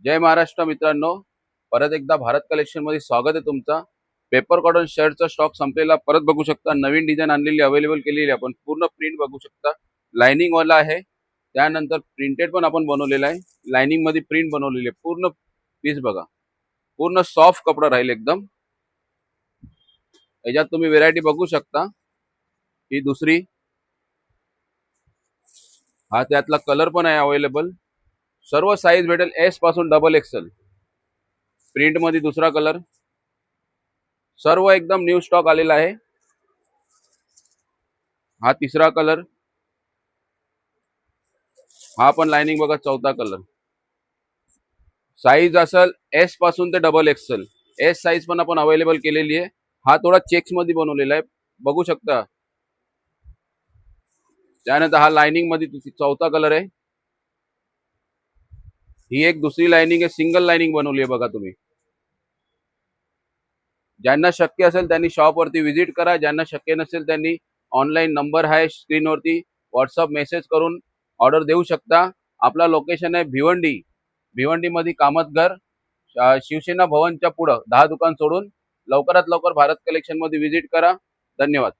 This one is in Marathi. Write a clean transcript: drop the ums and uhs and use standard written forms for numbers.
जय महाराष्ट्र मित्रांनो, परत एकदा भारत कलेक्शन मध्ये स्वागत आहे तुमचा। पेपर कॉटन शर्टचा स्टॉक संपलेला परत बघू शकता। नवीन डिझाइन आणलेली अवेलेबल केलेली आपण पूर्ण प्रिंट बघू शकता। लाइनिंग वाला आहे, त्यानंतर प्रिंटेड पण आपण बनवलेला आहे। लाइनिंग मध्ये प्रिंट बनवलेली आहे। पूर्ण पीस बघा, पूर्ण सॉफ्ट कपडा राहील एकदम। याच्यात तुम्ही व्हेरायटी बघू शकता। ही दुसरी, हा त्यातला कलर पण आहे अवेलेबल। सर्व साईज भेटेल एस पासून डबल एक्सेल। प्रिंट मध्ये दुसरा कलर, सर्व एकदम न्यू स्टॉक आलेला आहे। हा तिसरा कलर, हा पण लाइनिंग बघा, चौथा कलर। साईज असेल एस पासून ते डबल एक्सेल। एस साईज पण आपण अवेलेबल केलेली आहे। हा थोडा चेक्स मध्ये बनवलेला आहे, बघू शकता। त्यानंतर हा लाइनिंग मध्ये चौथा कलर आहे। ही एक दुसरी लाइनिंग आहे, सिंगल लाइनिंग बनवली आहे बघा तुम्ही। ज्यांना शक्य असेल त्यांनी शॉप वरती व्हिजिट करा, ज्यांना शक्य नसेल त्यांनी ऑनलाईन नंबर आहे स्क्रीनवरती, व्हॉट्सअप मेसेज करून ऑर्डर देऊ शकता। आपला लोकेशन आहे भिवंडी। भिवंडी मध्ये कामतघर, शिवसेना भवनच्या पुढे 10 दुकान सोडून। लवकरात लवकर भारत कलेक्शन मध्ये व्हिजिट करा। धन्यवाद।